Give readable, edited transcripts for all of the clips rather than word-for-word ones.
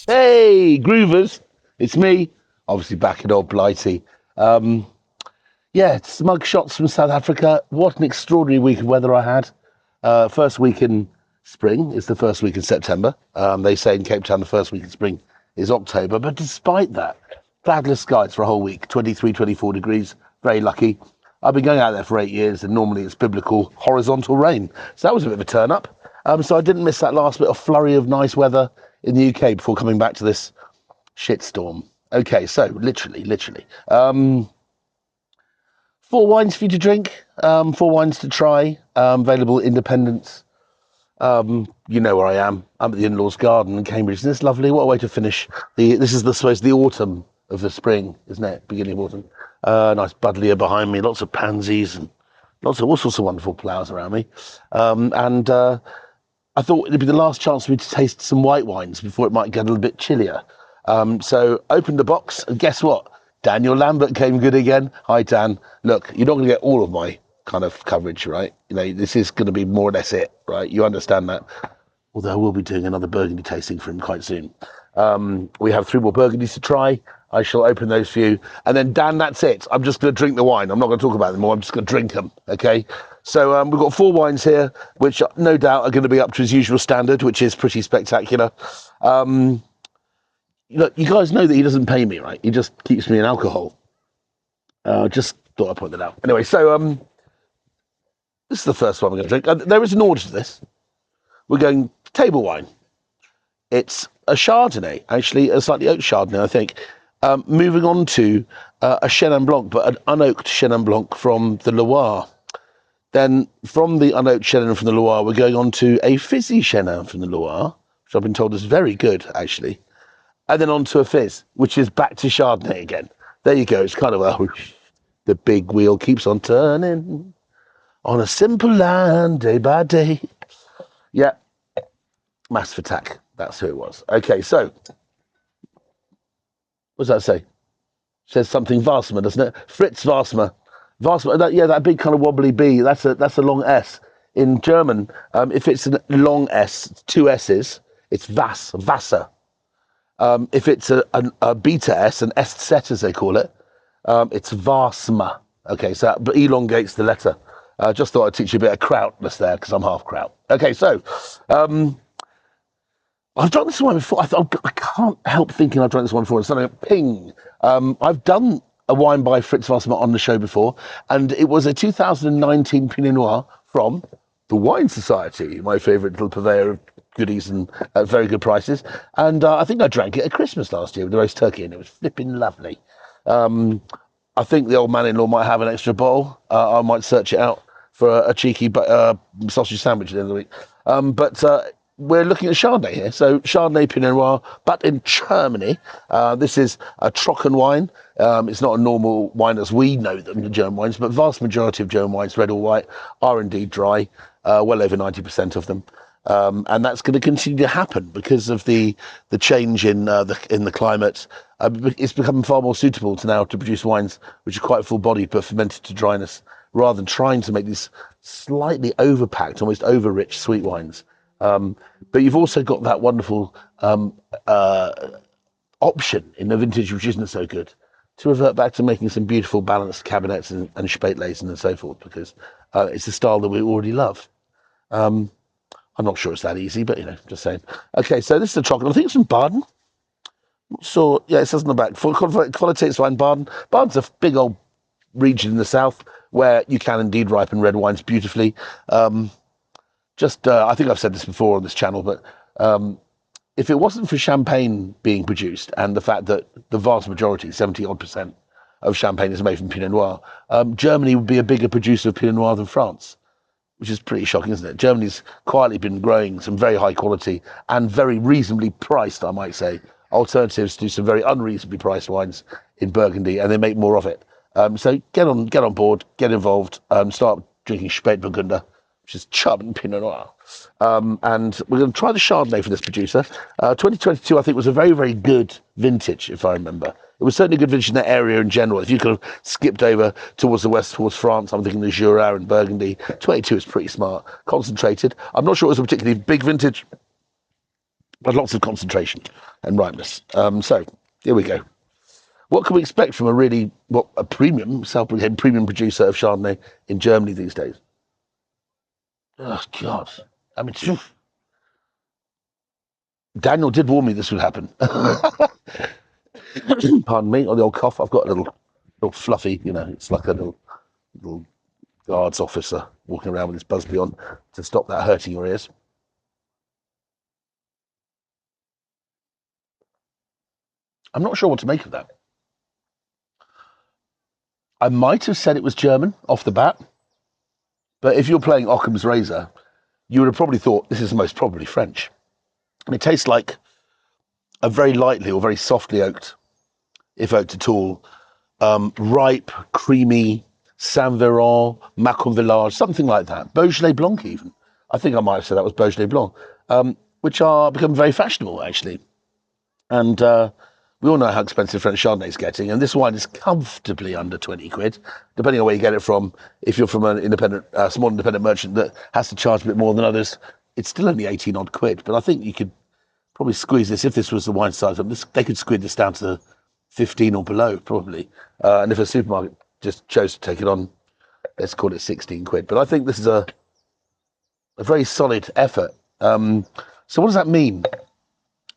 Hey, Groovers, it's me, obviously back in old Blighty. Um, yeah, smug shots from South Africa. What an extraordinary week of weather I had. First week in spring is the first week in September. They say in Cape Town the first week in spring is October, but despite that, cloudless skies for a whole week, 23, 24 degrees, very lucky. I've been going out there for 8 years, and normally it's biblical horizontal rain. So that was a bit of a turn up. So I didn't miss that last bit of flurry of nice weather in the UK before coming back to this shitstorm. Okay, so literally, four wines for you to drink, four wines to try, available at Independence. You know where I am. I'm at the in-laws' garden in Cambridge. Isn't this lovely? What a way to finish this is suppose the autumn of the spring, isn't it? Beginning of autumn. Nice buddleia behind me, lots of pansies and lots of all sorts of wonderful flowers around me. And I thought it'd be the last chance for me to taste some white wines before it might get a little bit chillier. So opened the box, and guess what? Daniel Lambert came good again. Hi, Dan. Look, you're not going to get all of my kind of coverage, right? You know, this is going to be more or less it, right? You understand that. Although I will be doing another Burgundy tasting for him quite soon. We have three more Burgundies to try. I shall open those for you. And then, Dan, that's it. I'm just going to drink the wine. I'm not going to talk about them more. I'm just going to drink them, okay? So we've got four wines here, which no doubt are going to be up to his usual standard, which is pretty spectacular. Look, you guys know that he doesn't pay me, right? He just keeps me in alcohol. Just thought I'd point that out. Anyway, so this is the first one we're going to drink. There is an order to this. We're going table wine. It's a Chardonnay, actually, a slightly oaked Chardonnay, I think. Moving on to a Chenin Blanc, but an unoaked Chenin Blanc from the Loire. Then from the unoaked Chenin from the Loire, we're going on to a fizzy Chenin from the Loire, which I've been told is very good, actually. And then on to a fizz, which is back to Chardonnay again. There you go. It's kind of the big wheel keeps on turning on a simple line, day by day. Yeah, Massive Attack. That's who it was. Okay, so what does that say? Says something Varsma, doesn't it? Fritz Varsma. Varsma, that big kind of wobbly B, that's a long S. In German, if it's a long S, two S's, it's Wasser. If it's a beta S, an S set as they call it, it's Varsma. Okay, so that elongates the letter. Just thought I'd teach you a bit of Krautness there because I'm half Kraut. Okay, so I've drunk this wine before. I can't help thinking I've drunk this one before. It's something like ping. I've done a wine by Fritz Wassermann on the show before, and it was a 2019 Pinot Noir from the Wine Society, my favourite little purveyor of goodies and at very good prices. And I think I drank it at Christmas last year with the roast turkey, and it was flipping lovely. I think the old man-in-law might have an extra bottle. I might search it out for a cheeky sausage sandwich at the end of the week. But we're looking at Chardonnay here. So Chardonnay Pinot Noir, but in Germany. This is a Trocken wine. It's not a normal wine as we know them, the German wines, but vast majority of German wines, red or white, are indeed dry, well over 90% of them. And that's going to continue to happen because of the change in the climate. It's becoming far more suitable to produce wines which are quite full-bodied but fermented to dryness, rather than trying to make these slightly overpacked, almost over-rich sweet wines. But you've also got that wonderful option in the vintage, which isn't so good, to revert back to making some beautiful balanced cabinets and Spätlesen and so forth, because it's a style that we already love. I'm not sure it's that easy, but just saying. Okay, so this is the chocolate. I think it's from Baden. So yeah, it says on the back. Qualitätswein Baden. Baden's a big old region in the south where you can indeed ripen red wines beautifully. I think I've said this before on this channel, but if it wasn't for champagne being produced and the fact that the vast majority, 70-odd% of champagne is made from Pinot Noir, Germany would be a bigger producer of Pinot Noir than France, which is pretty shocking, isn't it? Germany's quietly been growing some very high quality and very reasonably priced, I might say, alternatives to some very unreasonably priced wines in Burgundy, and they make more of it. So get on board, get involved, start drinking Spätburgunder, which is Chardonnay Pinot Noir. And we're going to try the Chardonnay for this producer. 2022, I think, was a very, very good vintage, if I remember. It was certainly a good vintage in that area in general. If you could have skipped over towards the west, towards France, I'm thinking the Jura and Burgundy. 22 is pretty smart, concentrated. I'm not sure it was a particularly big vintage, but lots of concentration and ripeness. So here we go. What can we expect from a premium, self-proclaimed premium producer of Chardonnay in Germany these days? Oh, God. I mean, Daniel did warn me this would happen. Pardon me, or the old cough. I've got a little fluffy, it's like a little guards officer walking around with his Busby on to stop that hurting your ears. I'm not sure what to make of that. I might have said it was German off the bat, but if you're playing Occam's razor, you would have probably thought this is most probably French. And it tastes like a very lightly or very softly oaked, if oaked at all, ripe, creamy, Saint-Véran, Macon Village, something like that. Beaujolais Blanc even. I think I might have said that was Beaujolais Blanc, which are become very fashionable, actually. And we all know how expensive French Chardonnay is getting, and this wine is comfortably under 20 quid, depending on where you get it from. If you're from an small independent merchant that has to charge a bit more than others, it's still only 18 odd quid. But I think you could probably squeeze this, if this was the wine size, they could squeeze this down to 15 or below, probably. And if a supermarket just chose to take it on, let's call it 16 quid. But I think this is a very solid effort. So what does that mean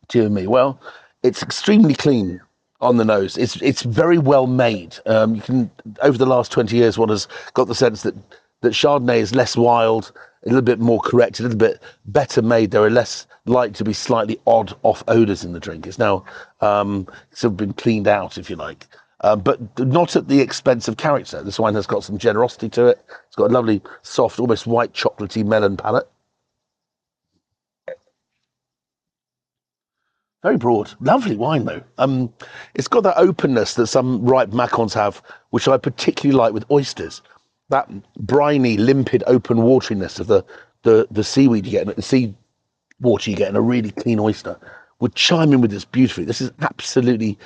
to you and me? Well, it's extremely clean on the nose. It's very well made. You can, over the last 20 years, one has got the sense that Chardonnay is less wild, a little bit more correct, a little bit better made. There are less likely to be slightly odd off odours in the drink. It's now sort of been cleaned out, if you like, but not at the expense of character. This wine has got some generosity to it. It's got a lovely, soft, almost white chocolatey melon palate. Very broad. Lovely wine, though. It's got that openness that some ripe Macons have, which I particularly like with oysters. That briny, limpid, open wateriness of the seaweed you get, the sea water you get in a really clean oyster would chime in with this beautifully. This is absolutely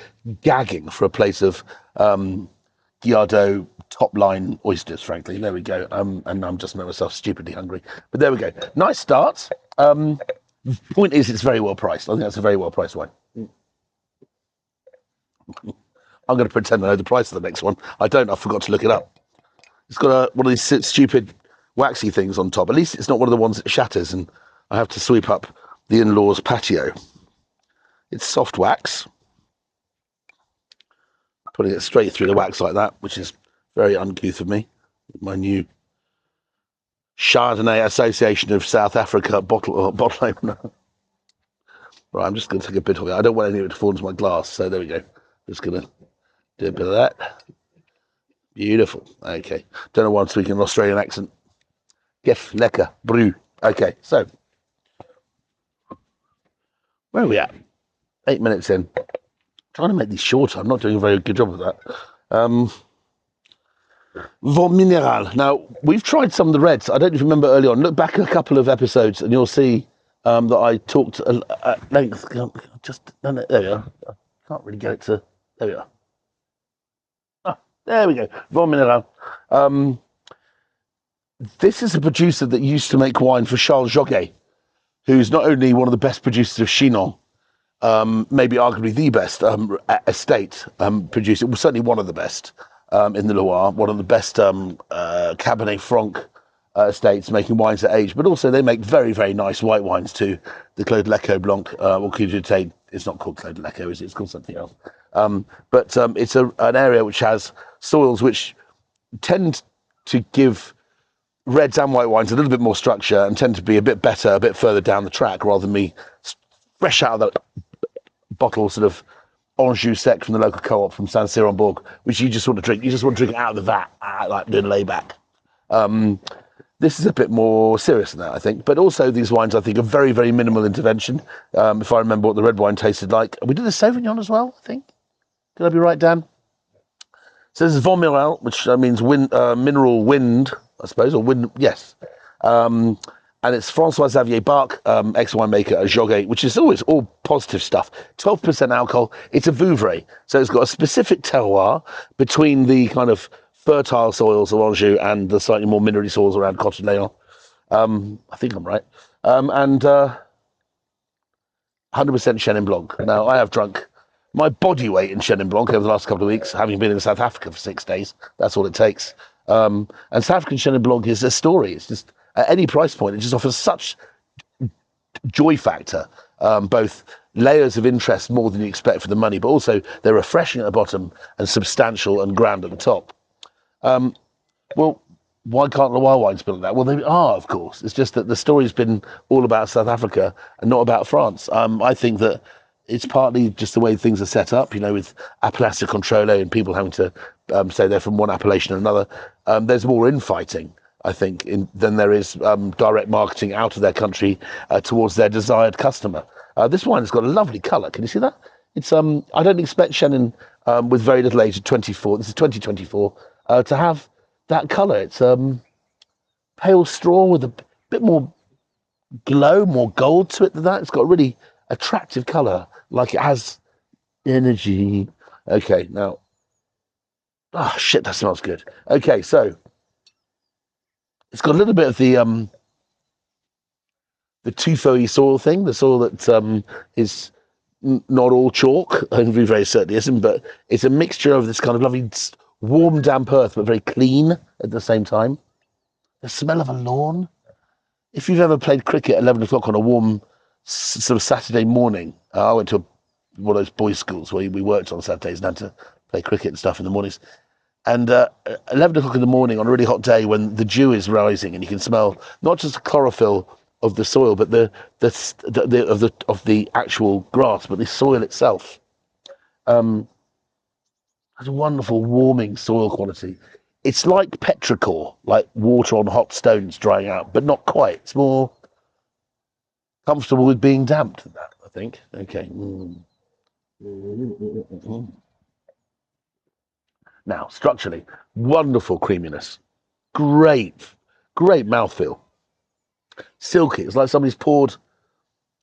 gagging for a place of Guiardo top-line oysters, frankly. There we go. And I'm just making myself stupidly hungry. But there we go. Nice start. Point is, it's very well priced. I think that's a very well priced wine. I'm going to pretend I know the price of the next one. I don't. I forgot to look it up. It's got one of these stupid waxy things on top. At least it's not one of the ones that shatters and I have to sweep up the in-laws patio. It's soft wax. Putting it straight through the wax like that, which is very uncouth of me. My new Chardonnay Association of South Africa bottle opener. Right, I'm just going to take a bit of it. I don't want any of it to fall into my glass, so there we go. Just going to do a bit of that. Beautiful. Okay. Don't know why I'm speaking an Australian accent. Gef, lekker, brew. Okay, so where are we at? 8 minutes in. Trying to make these shorter. I'm not doing a very good job of that. Vin Mineral. Now, we've tried some of the reds. I don't know if you remember early on. Look back a couple of episodes and you'll see that I talked at length. There we are. I can't really get it to. There we are. Ah, there we go. Vin Mineral. This is a producer that used to make wine for Charles Joguet, who's not only one of the best producers of Chinon, maybe arguably the best estate producer, well, certainly one of the best in the Loire, one of the best Cabernet Franc estates making wines that age, but also they make very, very nice white wines too. The Claude Leco Blanc, or Cuvée, it's not called Claude Leco, is it? It's called something else. But it's an area which has soils which tend to give reds and white wines a little bit more structure and tend to be a bit better, a bit further down the track, rather than me fresh out of the bottle, sort of Anjou sec from the local co-op from Saint-Cyr-en-Bourg, which you just want to drink. You just want to drink it out of the vat, like doing layback. This is a bit more serious than that, I think. But also these wines, I think, are very, very minimal intervention. If I remember what the red wine tasted like. We did a Sauvignon as well, I think. Did I be right, Dan? So this is Vin Mineral, which means mineral wind, I suppose, or wind, yes. And it's Francois Xavier Bach, ex-winemaker at Joguet, which is always all positive stuff. 12% alcohol. It's a Vouvray. So it's got a specific terroir between the kind of fertile soils of Anjou and the slightly more mineral soils around Cote-de-Leon. I think I'm right. 100% Chenin Blanc. Now, I have drunk my body weight in Chenin Blanc over the last couple of weeks, having been in South Africa for 6 days. That's all it takes. And South African Chenin Blanc is a story. It's just, at any price point, it just offers such joy factor, both layers of interest more than you expect for the money, but also they're refreshing at the bottom and substantial and grand at the top. Well, why can't the wild wines be like that? Well, they are, of course. It's just that the story's been all about South Africa and not about France. I think that it's partly just the way things are set up, with Appellation Controle and people having to say they're from one appellation or another. There's more infighting, I think, than there is direct marketing out of their country towards their desired customer. This wine has got a lovely colour. Can you see that? It's I don't expect Chenin with very little age of 24. This is 2024 to have that colour. It's pale straw with a bit more glow, more gold to it than that. It's got a really attractive colour, like it has energy. Okay, now, oh shit, that smells good. Okay, so it's got a little bit of the tuffo-y soil thing, the soil that is not all chalk, and we very certainly isn't, but it's a mixture of this kind of lovely warm, damp earth, but very clean at the same time. The smell of a lawn. If you've ever played cricket at 11 o'clock on a warm sort of Saturday morning, I went to one of those boys' schools where we worked on Saturdays and had to play cricket and stuff in the mornings. And 11 o'clock in the morning on a really hot day when the dew is rising and you can smell not just the chlorophyll of the soil, but of the actual grass, but the soil itself. Has a wonderful warming soil quality. It's like petrichor, like water on hot stones drying out, but not quite. It's more comfortable with being damp than that, I think. Okay. Now, structurally, wonderful creaminess. Great mouthfeel. Silky. It's like somebody's poured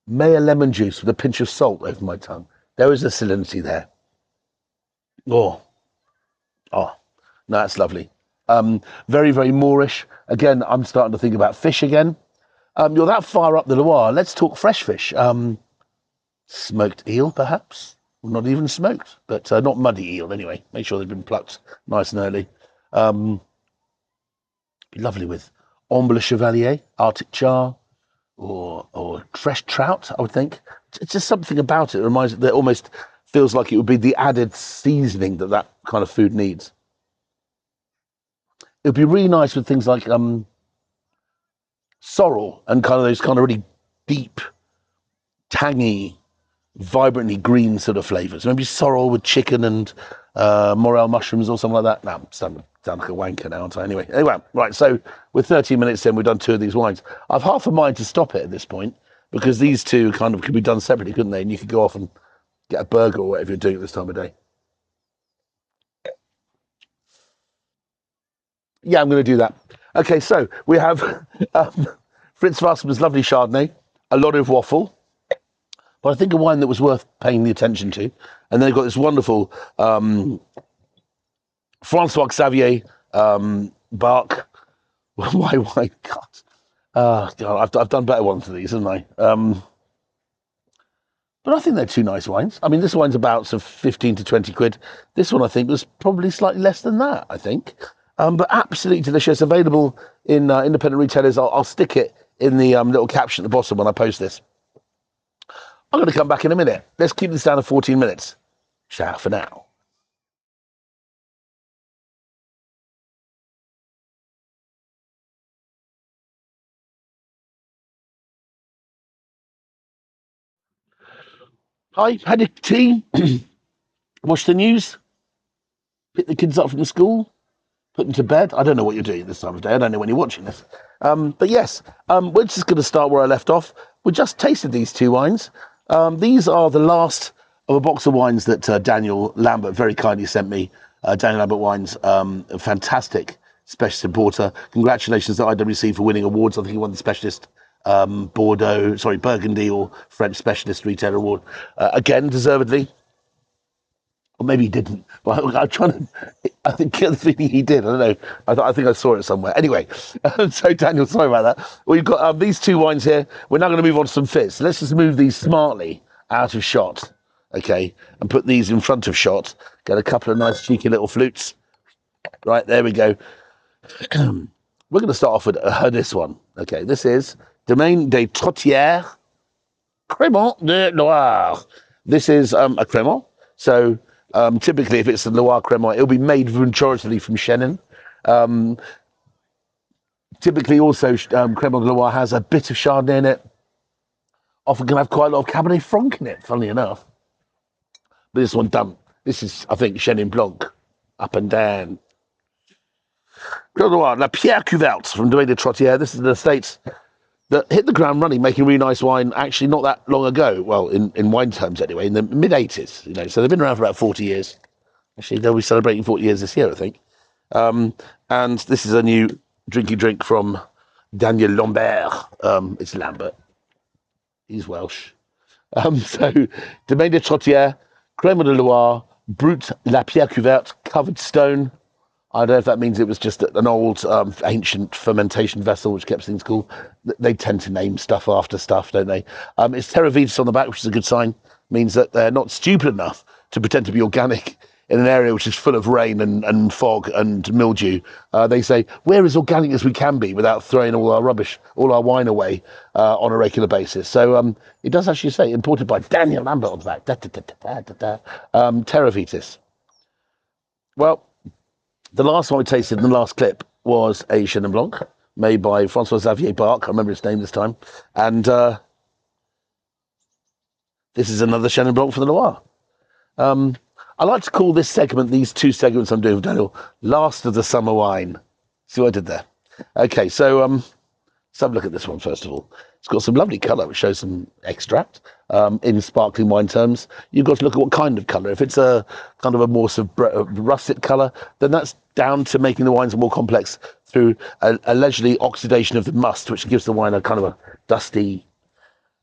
Mayer lemon juice with a pinch of salt over my tongue. There is a salinity there. Oh, no, that's lovely. Very, very Moorish. Again, I'm starting to think about fish again. You're that far up the Loire. Let's talk fresh fish. Smoked eel, perhaps? Well, not even smoked, but not muddy eel anyway. Make sure they've been plucked nice and early. Be lovely with ombre le chevalier, Arctic char, or fresh trout, I would think. It's just something about it. It reminds that almost feels like it would be the added seasoning that kind of food needs. It would be really nice with things like sorrel and kind of those kind of really deep, tangy, vibrantly green sort of flavors. Maybe sorrel with chicken and morel mushrooms or something like that. No, I'm sound like a wanker now, aren't I? Anyway, right. So we're 13 minutes in. We've done 2 of these wines. I've half a mind to stop it at this point because these 2 kind of could be done separately, couldn't they? And you could go off and get a burger or whatever you're doing at this time of day. Yeah, I'm going to do that. Okay, so we have Fritz Wasserman's lovely Chardonnay, a lot of waffle, but I think a wine that was worth paying the attention to. And they've got this wonderful Francois Xavier Barque. Why, God, I've done better ones than these, haven't I? But I think they're 2 nice wines. I mean, this wine's about 15 to 20 quid. This one, I think, was probably slightly less than that, I think. But absolutely delicious. Available in independent retailers. I'll stick it in the little caption at the bottom when I post this. I'm going to come back in a minute. Let's keep this down to 14 minutes. Ciao for now. Hi, had a tea, watch the news, pick the kids up from school, put them to bed. I don't know what you're doing this time of day. I don't know when you're watching this. But yes, we're just going to start where I left off. We just tasted these 2 wines. These are the last of a box of wines that Daniel Lambert very kindly sent me. Daniel Lambert Wines, a fantastic specialist importer. Congratulations to IWC for winning awards. I think he won the specialist Burgundy or French specialist retailer award. Again, deservedly. Or maybe he didn't. Well, I'm trying to. I think he did. I don't know. I think I saw it somewhere. Anyway, so Daniel, sorry about that. We've got these 2 wines here. We're now going to move on to some fizz. So let's just move these smartly out of shot, okay, and put these in front of shot, get a couple of nice cheeky little flutes. Right, there we go. We're going to start off with this one. Okay, this is Domaine des Trottières Crémant de Loire. This is a Crémant. So typically, if it's a Loire Crémant, it'll be made majoritarily from Chenin. Typically, also, Crémant de Loire has a bit of Chardonnay in it. Often can have quite a lot of Cabernet Franc in it, funnily enough. But this one doesn't. This is, I think, Chenin Blanc, up and down. La Pierre Cuverte from Domaine des Trottières. This is the estates that hit the ground running, making really nice wine actually not that long ago. Well, in wine terms anyway, in the mid-'80s. You know, so they've been around for about 40 years. Actually, they'll be celebrating 40 years this year, I think. And this is a new drinky drink from Daniel Lambert. It's Lambert. He's Welsh. So, Domaine des Trottières, Crémant de Loire, Brut La Pierre Cuverte, covered stone. I don't know if that means it was just an old, ancient fermentation vessel, which kept things cool. They tend to name stuff after stuff, don't they? It's Terra Vitis on the back, which is a good sign. Means that they're not stupid enough to pretend to be organic in an area which is full of rain and fog and mildew. They say, we're as organic as we can be without throwing all our rubbish, all our wine away on a regular basis. So it does actually say, imported by Daniel Lambert on the back. Terra Vitis. Well, the last one we tasted in the last clip was a Chenin Blanc made by Francois Xavier Barque. I remember his name this time. And this is another Chenin Blanc from the Loire. I like to call this segment, these two segments I'm doing with Daniel, Last of the Summer Wine. See what I did there? Okay, so let's have a look at this one first of all. It's got some lovely colour, which shows some extract. In sparkling wine terms, you've got to look at what kind of colour. If it's a kind of a more sort of russet colour, then that's down to making the wines more complex through allegedly oxidation of the must, which gives the wine a kind of a dusty,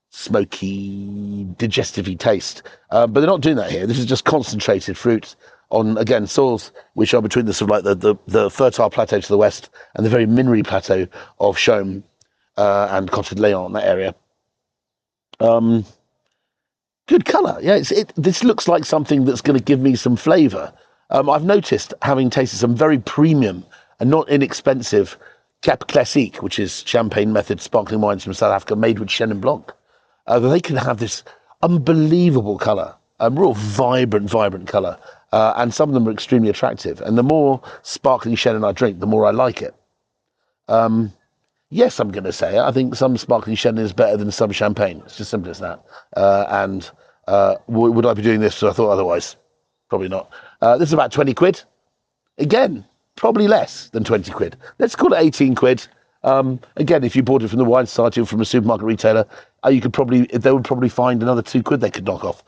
smoky, digestive-y taste. But they're not doing that here. This is just concentrated fruit on, again, soils which are between the sort of like the fertile plateau to the west and the very minery plateau of Chaume and Côte de Léon, that area. Good colour. Yeah, this looks like something that's going to give me some flavour. I've noticed, having tasted some very premium and not inexpensive Cap Classique, which is champagne method sparkling wines from South Africa made with Chenin Blanc, that they can have this unbelievable colour, real vibrant colour, and some of them are extremely attractive. And the more sparkling Chenin I drink, the more I like it. Yes, I'm going to say it. I think some sparkling Chenin is better than some champagne. It's just simple as that. And would I be doing this if I thought otherwise? Probably not. This is about 20 quid. Again, probably less than 20 quid. Let's call it 18 quid. Again, if you bought it from the wine society or from a supermarket retailer, they would probably find another 2 quid they could knock off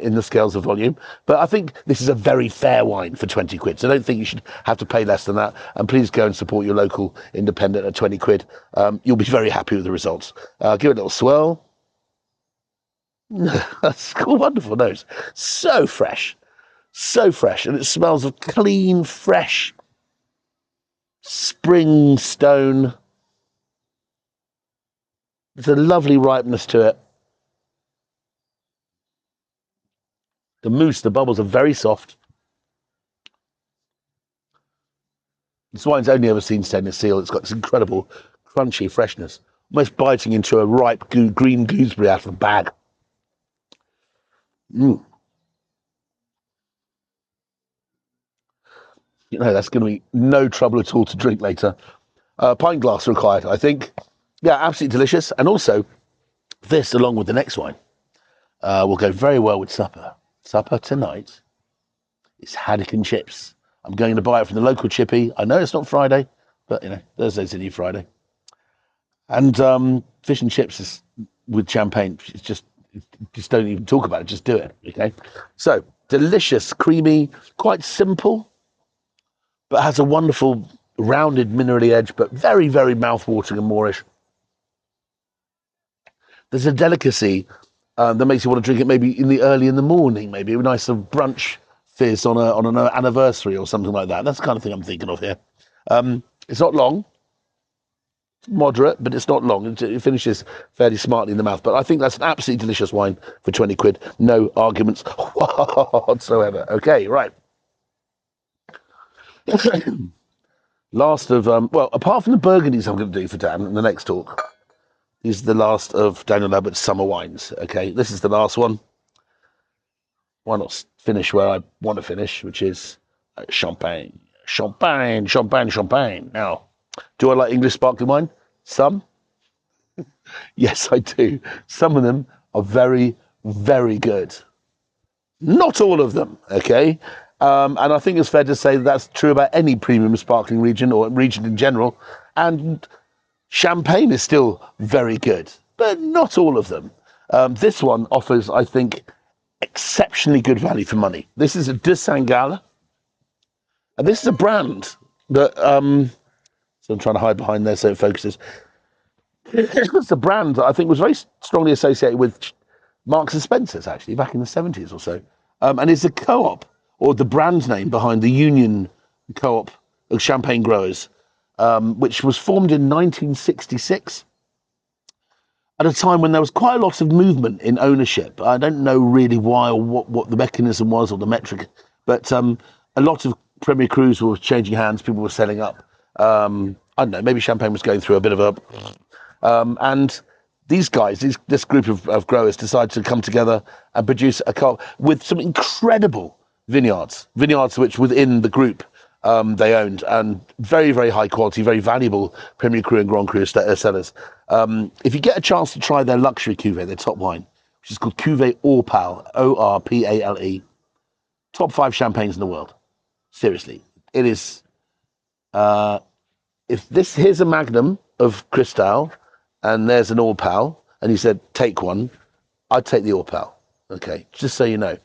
in the scales of volume. But I think this is a very fair wine for 20 quid. So I don't think you should have to pay less than that. And please go and support your local independent at 20 quid. You'll be very happy with the results. Give it a little swirl. That's a wonderful nose. So fresh. And it smells of clean, fresh spring stone. There's a lovely ripeness to it. The mousse, the bubbles are very soft. This wine's only ever seen stainless steel. It's got this incredible crunchy freshness, almost biting into a ripe green gooseberry out of a bag. You know, that's going to be no trouble at all to drink later. Pint glass required, I think. Yeah, absolutely delicious. And also, this, along with the next wine, will go very well with supper. Supper tonight is haddock and chips. I'm going to buy it from the local chippy. I know it's not Friday, but, you know, Thursday's a new Friday. And fish and chips is with champagne. It's just don't even talk about it. Just do it, okay? So, delicious, creamy, quite simple, but has a wonderful rounded minerally edge, but very, very mouth-watering and moreish. There's a delicacy that makes you want to drink it maybe early in the morning, maybe a nice sort of brunch fizz on an anniversary or something like that. That's the kind of thing I'm thinking of here. It's not long. moderate, but it's not long. It finishes fairly smartly in the mouth. But I think that's an absolutely delicious wine for 20 quid. No arguments whatsoever. Okay, right. Last of, well, apart from the Burgundies I'm going to do for Dan in the next talk, is the last of Daniel Lambert's summer wines. Okay, this is the last one. Why not finish where I want to finish, which is champagne. Champagne, champagne, champagne. Now, do I like English sparkling wine? Some. Yes, I do. Some of them are very, very good. Not all of them, okay? And I think it's fair to say that's true about any premium sparkling region or region in general. And champagne is still very good, but not all of them. This one offers, I think, exceptionally good value for money. This is a de Saint-Gall, and this is a brand that, so I'm trying to hide behind there so it focuses. It's a brand that I think was very strongly associated with Marks and Spencer's, actually, back in the 70s or so. And it's a co-op, or the brand name behind the Union Co-op of Champagne Growers, which was formed in 1966 at a time when there was quite a lot of movement in ownership. I don't know really why or what the mechanism was or the metric, but a lot of Premier Crus were changing hands, people were selling up. I don't know, maybe Champagne was going through a bit of a... and these guys, this group of growers decided to come together and produce a co-op with some incredible vineyards which within the group they owned, and very, very high quality, very valuable Premier Cru and Grand Cru sellers. If you get a chance to try their luxury cuvee, their top wine, which is called Cuvée Orpale, Orpale, top 5 champagnes in the world. Seriously, it is. If this here's a Magnum of Cristal, and there's an Orpal, and he said, take one, I'd take the Orpal. Okay, just so you know.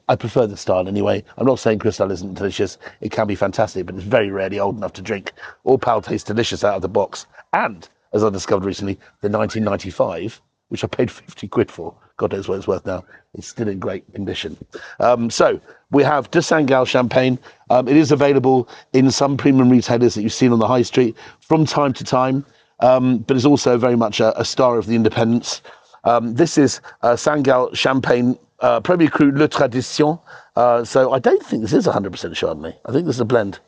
I prefer the style anyway. I'm not saying Cristal isn't delicious. It can be fantastic, but it's very rarely old enough to drink. Orpal tastes delicious out of the box. And, as I discovered recently, the 1995, which I paid 50 quid for, God knows what it's worth now, it's still in great condition. So, we have de Saint-Gall champagne. It is available in some premium retailers that you've seen on the high street from time to time. But is also very much a star of the independents. This is Saint-Gall Champagne Premier Cru Le Tradition. So I don't think this is 100% Chardonnay. I think this is a blend.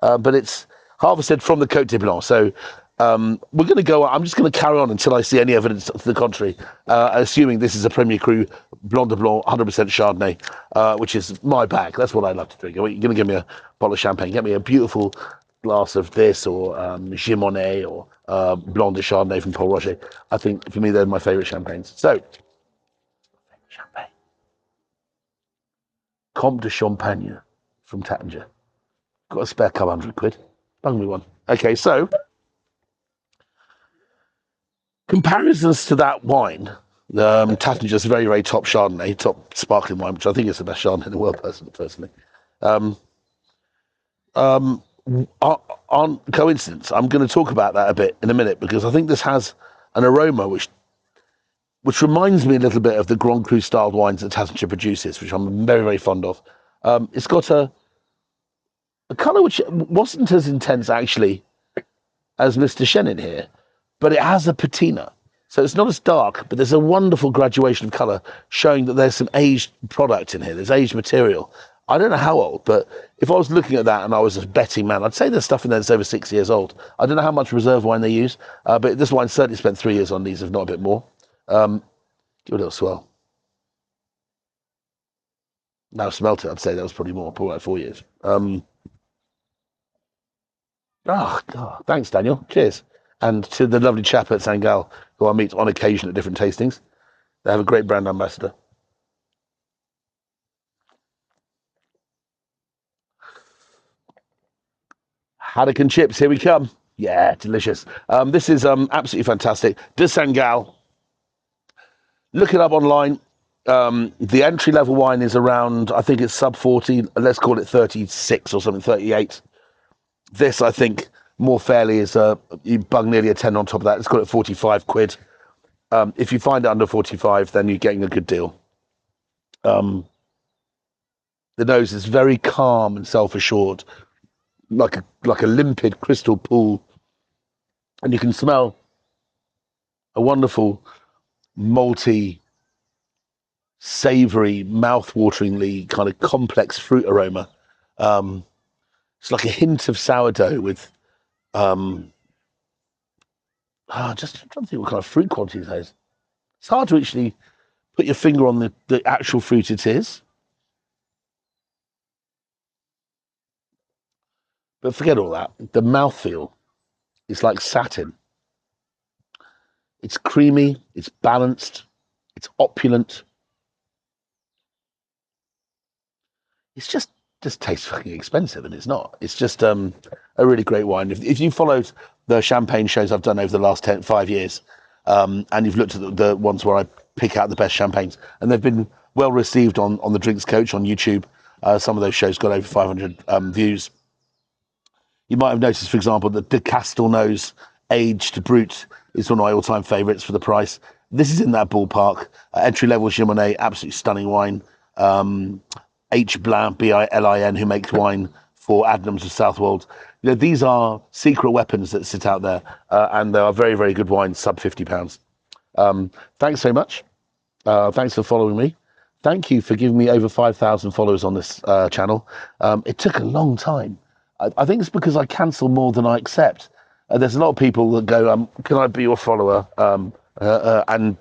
But it's harvested from the Côte de Blanc. So we're going to go, I'm just going to carry on until I see any evidence to the contrary, assuming this is a Premier Cru Blanc de Blanc 100% Chardonnay, which is my bag. That's what I love to drink. You're going to give me a bottle of champagne, get me a beautiful glass of this, or Gimonnet, or Blanc de Chardonnay from Paul Rocher. I think, for me, they're my favourite champagnes. So, champagne. Comte de Champagne from Tattinger. Got a spare couple hundred quid. Bung me one. Okay, so, comparisons to that wine, Tattinger's very, very top Chardonnay, top sparkling wine, which I think is the best Chardonnay in the world, personally. Aren't coincidence. I'm going to talk about that a bit in a minute, because I think this has an aroma which reminds me a little bit of the Grand Cru styled wines that Tassinger produces, which I'm very, very fond of. It's got a colour which wasn't as intense actually as Mr. Chenin here, but it has a patina. So it's not as dark, but there's a wonderful graduation of colour showing that there's some aged product in here. There's aged material. I don't know how old, but if I was looking at that and I was a betting man, I'd say there's stuff in there that's over 6 years old. I don't know how much reserve wine they use, but this wine certainly spent 3 years on these, if not a bit more. Give it a little swell. Now smelt it, I'd say that was probably more, probably like 4 years. God, thanks, Daniel. Cheers. And to the lovely chap at Saint-Gall, who I meet on occasion at different tastings. They have a great brand ambassador. Haddock and chips, here we come. Yeah, delicious. This is absolutely fantastic. De Saint-Gall. Look it up online. The entry-level wine is around, I think it's sub 40, let's call it 36 or something, 38. This, I think, more fairly is, you bung nearly a 10 on top of that. Let's call it 45 quid. If you find it under 45, then you're getting a good deal. The nose is very calm and self-assured, like a limpid crystal pool and you can smell a wonderful malty, savoury, mouth-wateringly kind of complex fruit aroma. Um, it's like a hint of sourdough with just I'm trying to think what kind of fruit quality it is. It's hard to actually put your finger on the actual fruit it is, but forget all that. The mouthfeel is like satin. It's creamy, it's balanced, it's opulent. It's just tastes fucking expensive, and it's not. It's just a really great wine. If you followed the champagne shows I've done over the last 5 years, and you've looked at the ones where I pick out the best champagnes, and they've been well received on the Drinks Coach on YouTube. Some of those shows got over 500 views. You might have noticed, for example, that the Castelnau's aged brut is one of my all-time favourites for the price. This is in that ballpark. Entry-level Gimonet, absolutely stunning wine. H. Blin, Bilin, who makes wine for Adnams of Southwold. You know, these are secret weapons that sit out there, and they are very, very good wines, sub £50. Thanks so much. Thanks for following me. Thank you for giving me over 5,000 followers on this channel. It took a long time. I think it's because I cancel more than I accept. There's a lot of people that go, can I be your follower? And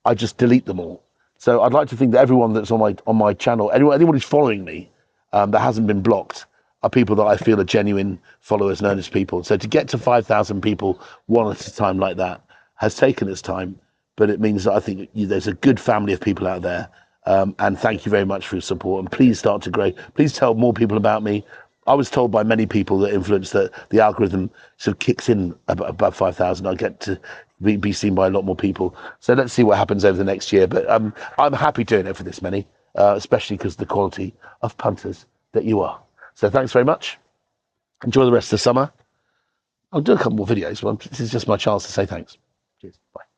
I just delete them all. So I'd like to think that everyone that's on my channel, anyone who's following me that hasn't been blocked, are people that I feel are genuine followers and earnest people. So to get to 5,000 people one at a time like that has taken its time, but it means that I think there's a good family of people out there. And thank you very much for your support. And please start to grow. Please tell more people about me. I was told by many people that influence that the algorithm sort of kicks in above 5,000. I get to be seen by a lot more people. So let's see what happens over the next year. But I'm happy doing it for this many, especially because of the quality of punters that you are. So thanks very much. Enjoy the rest of the summer. I'll do a couple more videos, but this is just my chance to say thanks. Cheers. Bye.